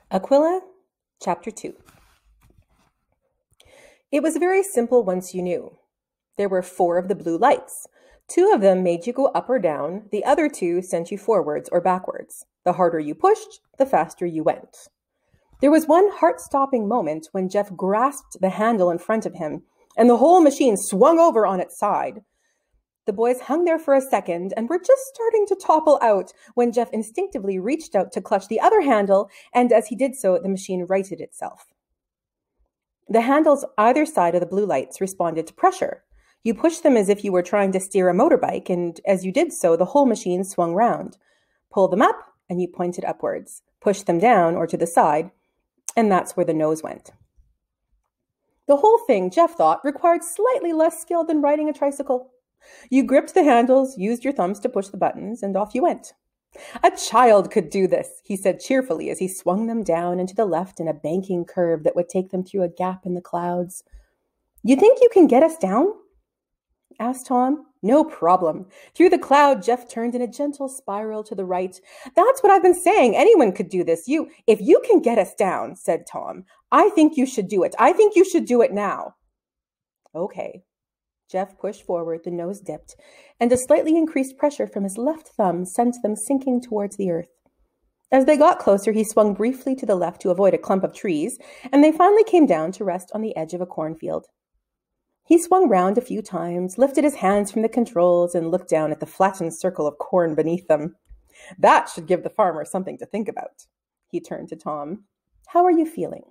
Aquila, Chapter 2. It was very simple once you knew. There were 4 of the blue lights. 2 of them made you go up or down, the other 2 sent you forwards or backwards. The harder you pushed, the faster you went. There was one heart-stopping moment when Jeff grasped the handle in front of him, and the whole machine swung over on its side. The boys hung there for a second and were just starting to topple out when Jeff instinctively reached out to clutch the other handle, and as he did so, the machine righted itself. The handles either side of the blue lights responded to pressure. You pushed them as if you were trying to steer a motorbike, and as you did so, the whole machine swung round. Pull them up, and you pointed upwards. Push them down or to the side, and that's where the nose went. The whole thing, Jeff thought, required slightly less skill than riding a tricycle. You gripped the handles, used your thumbs to push the buttons, and off you went. A child could do this, he said cheerfully as he swung them down and to the left in a banking curve that would take them through a gap in the clouds. You think you can get us down? Asked Tom. No problem. Through the cloud, Jeff turned in a gentle spiral to the right. That's what I've been saying. Anyone could do this. If you can get us down, said Tom. I think you should do it. I think you should do it now. Okay. Jeff pushed forward, the nose dipped, and a slightly increased pressure from his left thumb sent them sinking towards the earth. As they got closer, he swung briefly to the left to avoid a clump of trees, and they finally came down to rest on the edge of a cornfield. He swung round a few times, lifted his hands from the controls, and looked down at the flattened circle of corn beneath them. That should give the farmer something to think about. He turned to Tom. How are you feeling?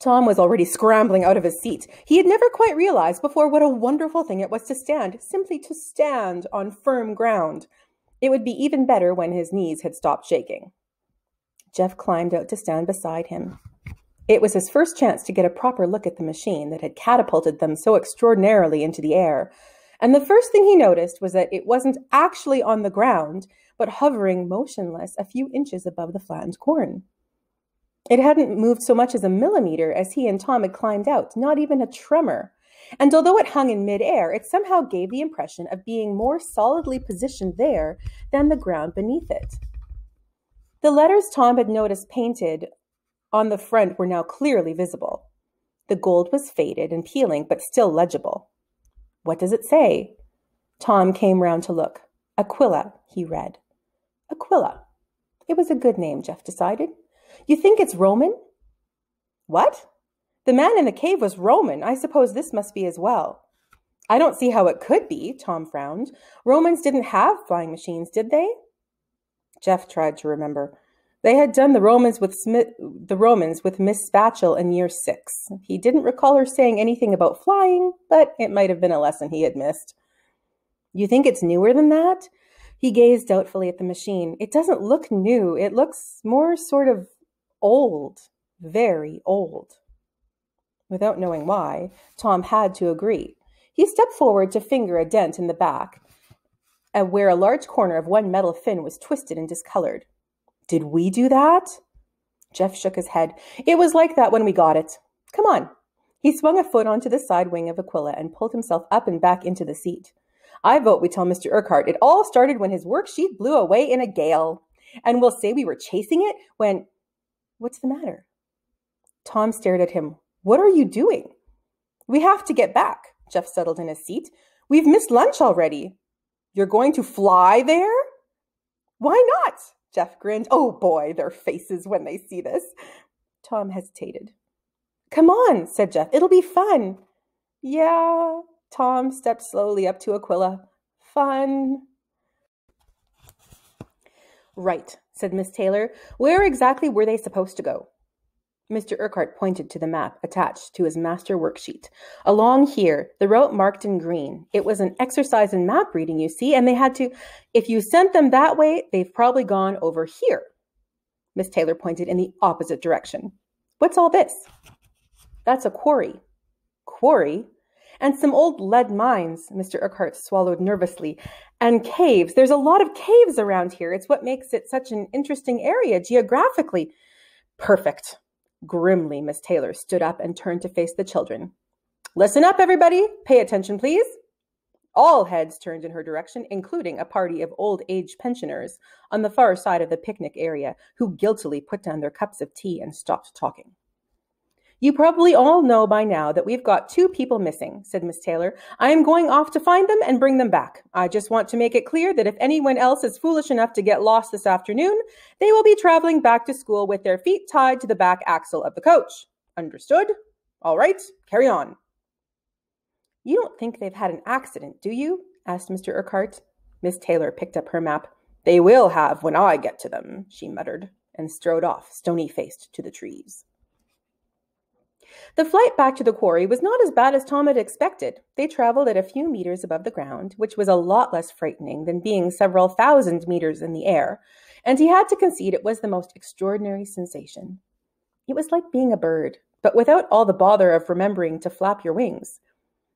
Tom was already scrambling out of his seat. He had never quite realized before what a wonderful thing it was to stand, simply to stand on firm ground. It would be even better when his knees had stopped shaking. Jeff climbed out to stand beside him. It was his first chance to get a proper look at the machine that had catapulted them so extraordinarily into the air. And the first thing he noticed was that it wasn't actually on the ground, but hovering motionless a few inches above the flattened corn. It hadn't moved so much as a millimeter as he and Tom had climbed out, not even a tremor. And although it hung in midair, it somehow gave the impression of being more solidly positioned there than the ground beneath it. The letters Tom had noticed painted on the front were now clearly visible. The gold was faded and peeling, but still legible. What does it say? Tom came round to look. Aquila, he read. Aquila. It was a good name, Jeff decided. You think it's Roman? What? The man in the cave was Roman. I suppose this must be as well. I don't see how it could be, Tom frowned. Romans didn't have flying machines, did they? Jeff tried to remember. They had done the Romans with Miss Spatchel in year 6. He didn't recall her saying anything about flying, but it might have been a lesson he had missed. You think it's newer than that? He gazed doubtfully at the machine. It doesn't look new. It looks more sort of old, very old. Without knowing why, Tom had to agree. He stepped forward to finger a dent in the back, where a large corner of one metal fin was twisted and discolored. Did we do that? Jeff shook his head. It was like that when we got it. Come on. He swung a foot onto the side wing of Aquila and pulled himself up and back into the seat. I vote we tell Mr. Urquhart it all started when his worksheet blew away in a gale. And we'll say we were chasing it when... What's the matter? Tom stared at him. What are you doing? We have to get back. Jeff settled in his seat. We've missed lunch already. You're going to fly there? Why not? Jeff grinned. Oh boy, their faces when they see this. Tom hesitated. Come on, said Jeff. It'll be fun. Yeah. Tom stepped slowly up to Aquila. Fun. Right, said Miss Taylor. Where exactly were they supposed to go? Mr. Urquhart pointed to the map attached to his master worksheet. Along here, the route marked in green. It was an exercise in map reading, you see, and they had to... If you sent them that way, they've probably gone over here. Miss Taylor pointed in the opposite direction. What's all this? That's a quarry. Quarry? And some old lead mines, Mr. Urquhart swallowed nervously. And caves. There's a lot of caves around here. It's what makes it such an interesting area geographically. Perfect. Grimly, Miss Taylor stood up and turned to face the children. Listen up, everybody. Pay attention, please. All heads turned in her direction, including a party of old-age pensioners on the far side of the picnic area who guiltily put down their cups of tea and stopped talking. "You probably all know by now that we've got 2 people missing," said Miss Taylor. "I am going off to find them and bring them back. I just want to make it clear that if anyone else is foolish enough to get lost this afternoon, they will be traveling back to school with their feet tied to the back axle of the coach. Understood? All right, carry on." "You don't think they've had an accident, do you?" asked Mr. Urquhart. Miss Taylor picked up her map. "They will have when I get to them," she muttered, and strode off, stony-faced, to the trees. The flight back to the quarry was not as bad as Tom had expected. They traveled at a few meters above the ground, which was a lot less frightening than being several thousand meters in the air, and he had to concede it was the most extraordinary sensation. It was like being a bird, but without all the bother of remembering to flap your wings.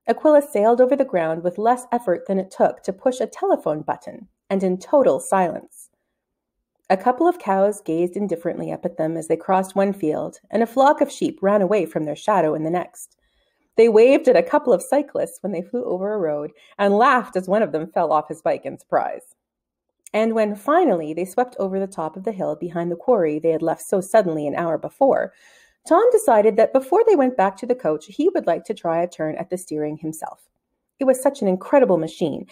Aquila sailed over the ground with less effort than it took to push a telephone button, and in total silence. A couple of cows gazed indifferently up at them as they crossed one field, and a flock of sheep ran away from their shadow in the next. They waved at a couple of cyclists when they flew over a road, and laughed as one of them fell off his bike in surprise. And when finally they swept over the top of the hill behind the quarry they had left so suddenly an hour before, Tom decided that before they went back to the coach, he would like to try a turn at the steering himself. It was such an incredible machine.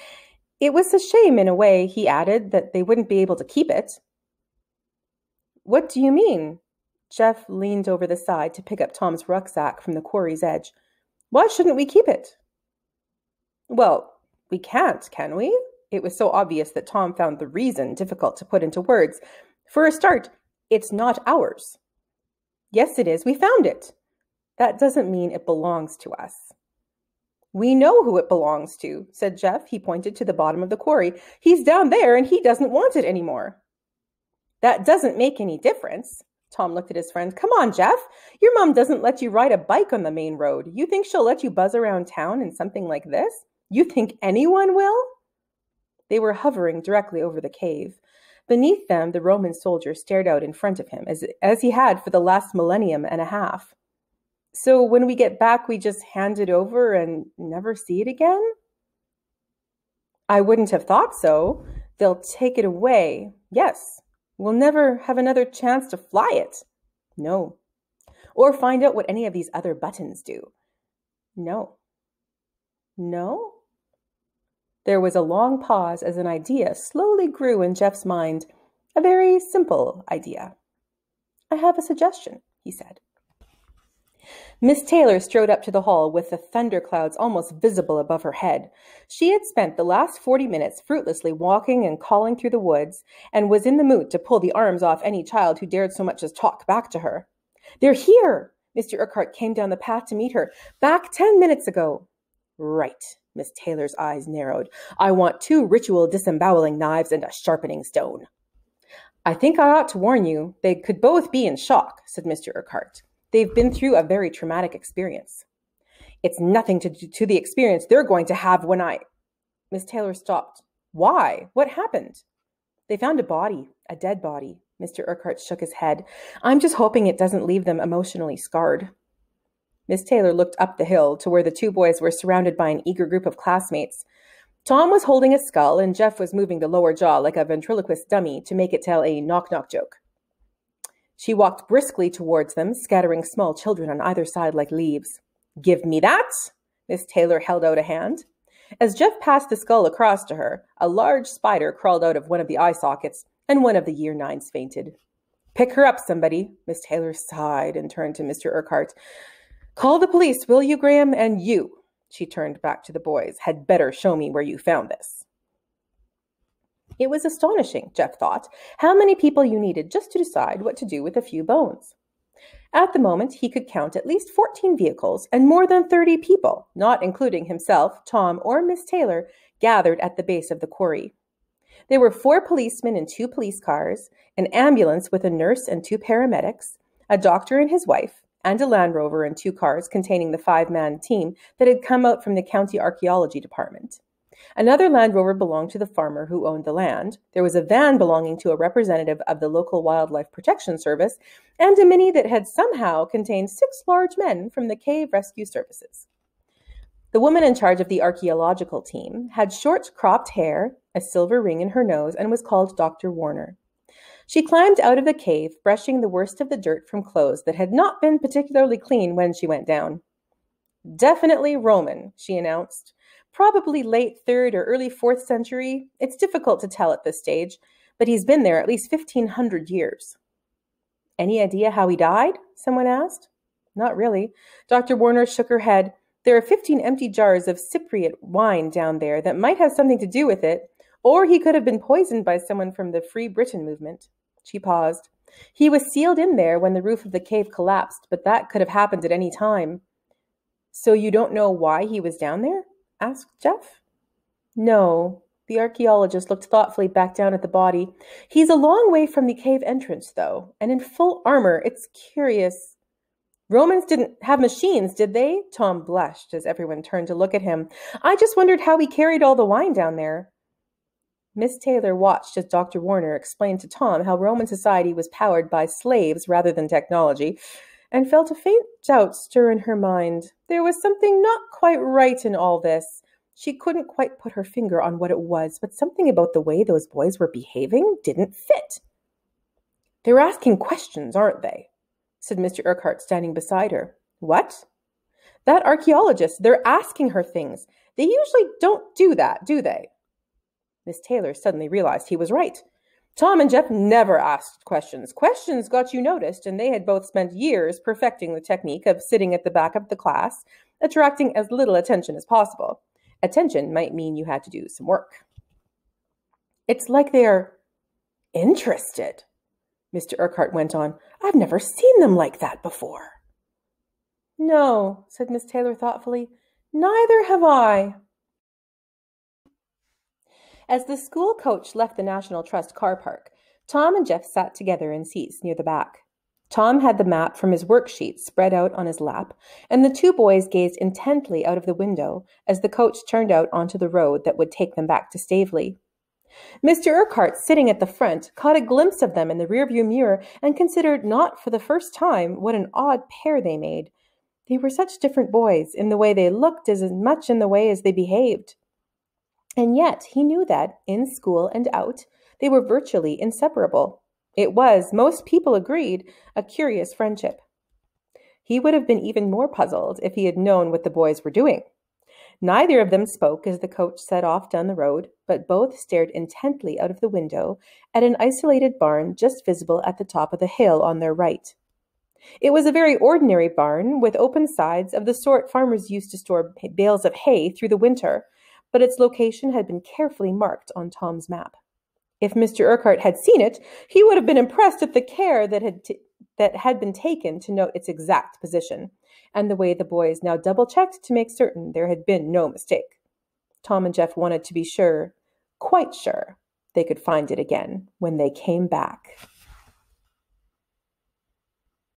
It was a shame, in a way, he added, that they wouldn't be able to keep it. "What do you mean?" Jeff leaned over the side to pick up Tom's rucksack from the quarry's edge. "Why shouldn't we keep it?" "Well, we can't, can we?" It was so obvious that Tom found the reason difficult to put into words. "For a start, it's not ours." "Yes, it is. We found it." "That doesn't mean it belongs to us." "We know who it belongs to," said Jeff. He pointed to the bottom of the quarry. "He's down there and he doesn't want it anymore." "That doesn't make any difference." Tom looked at his friend. "Come on, Jeff. Your mom doesn't let you ride a bike on the main road. You think she'll let you buzz around town in something like this? You think anyone will?" They were hovering directly over the cave. Beneath them, the Roman soldier stared out in front of him, as he had for the last millennium and a half. "So when we get back, we just hand it over and never see it again?" "I wouldn't have thought so. They'll take it away. Yes. We'll never have another chance to fly it." "No." "Or find out what any of these other buttons do." "No." "No?" There was a long pause as an idea slowly grew in Jeff's mind, a very simple idea. "I have a suggestion," he said. Miss Taylor strode up to the hall with the thunderclouds almost visible above her head. She had spent the last 40 minutes fruitlessly walking and calling through the woods, and was in the mood to pull the arms off any child who dared so much as talk back to her. "They're here!" Mr. Urquhart came down the path to meet her. "Back 10 minutes ago." "Right." Miss Taylor's eyes narrowed. "I want 2 ritual disemboweling knives and a sharpening stone." "I think I ought to warn you, they could both be in shock," said Mr. Urquhart. "They've been through a very traumatic experience." "It's nothing to the experience they're going to have when I—" Miss Taylor stopped. "Why? What happened?" "They found a body, a dead body." Mr. Urquhart shook his head. "I'm just hoping it doesn't leave them emotionally scarred." Miss Taylor looked up the hill to where the 2 boys were surrounded by an eager group of classmates. Tom was holding a skull, and Jeff was moving the lower jaw like a ventriloquist dummy to make it tell a knock-knock joke. She walked briskly towards them, scattering small children on either side like leaves. "Give me that!" Miss Taylor held out a hand. As Jeff passed the skull across to her, a large spider crawled out of one of the eye sockets, and one of the Year 9s fainted. "Pick her up, somebody." Miss Taylor sighed and turned to Mr. Urquhart. "Call the police, will you, Graham? And you," she turned back to the boys, "had better show me where you found this." It was astonishing, Jeff thought, how many people you needed just to decide what to do with a few bones. At the moment, he could count at least 14 vehicles and more than 30 people, not including himself, Tom, or Miss Taylor, gathered at the base of the quarry. There were 4 policemen and 2 police cars, an ambulance with a nurse and 2 paramedics, a doctor and his wife, and a Land Rover and 2 cars containing the 5-man team that had come out from the county archaeology department. Another Land Rover belonged to the farmer who owned the land. There was a van belonging to a representative of the local Wildlife Protection Service, and a Mini that had somehow contained 6 large men from the Cave Rescue Services. The woman in charge of the archaeological team had short cropped hair, a silver ring in her nose, and was called Dr. Warner. She climbed out of the cave, brushing the worst of the dirt from clothes that had not been particularly clean when she went down. "Definitely Roman," she announced. "Probably late 3rd or early 4th century. It's difficult to tell at this stage, but he's been there at least 1,500 years. "Any idea how he died?" someone asked. "Not really." Dr. Warner shook her head. "There are 15 empty jars of Cypriot wine down there that might have something to do with it, or he could have been poisoned by someone from the Free Britain movement." She paused. "He was sealed in there when the roof of the cave collapsed, but that could have happened at any time." "So you don't know why he was down there?" asked Jeff. "No." The archaeologist looked thoughtfully back down at the body. "He's a long way from the cave entrance, though, and in full armor. It's curious." "Romans didn't have machines, did they?" Tom blushed as everyone turned to look at him. "I just wondered how he carried all the wine down there." Miss Taylor watched as Dr. Warner explained to Tom how Roman society was powered by slaves rather than technology, and felt a faint doubt stir in her mind. There was something not quite right in all this. She couldn't quite put her finger on what it was, but something about the way those boys were behaving didn't fit. "They're asking questions, aren't they?" said Mr. Urquhart, standing beside her. "What?" "That archaeologist. They're asking her things. They usually don't do that, do they?" Miss Taylor suddenly realized he was right. Tom and Jeff never asked questions. Questions got you noticed, and they had both spent years perfecting the technique of sitting at the back of the class, attracting as little attention as possible. Attention might mean you had to do some work. "It's like they're interested," Mr. Urquhart went on. "I've never seen them like that before." "No," said Miss Taylor thoughtfully. "Neither have I." As the school coach left the National Trust car park, Tom and Jeff sat together in seats near the back. Tom had the map from his worksheet spread out on his lap, and the two boys gazed intently out of the window as the coach turned out onto the road that would take them back to Staveley. Mr. Urquhart, sitting at the front, caught a glimpse of them in the rearview mirror and considered, not for the first time, what an odd pair they made. They were such different boys, in the way they looked as much in the way as they behaved. And yet he knew that, in school and out, they were virtually inseparable. It was, most people agreed, a curious friendship. He would have been even more puzzled if he had known what the boys were doing. Neither of them spoke as the coach set off down the road, but both stared intently out of the window at an isolated barn just visible at the top of the hill on their right. It was a very ordinary barn, with open sides of the sort farmers used to store bales of hay through the winter, but its location had been carefully marked on Tom's map. If Mr. Urquhart had seen it, he would have been impressed at the care that had been taken to note its exact position, and the way the boys now double-checked to make certain there had been no mistake. Tom and Jeff wanted to be sure, quite sure, they could find it again when they came back.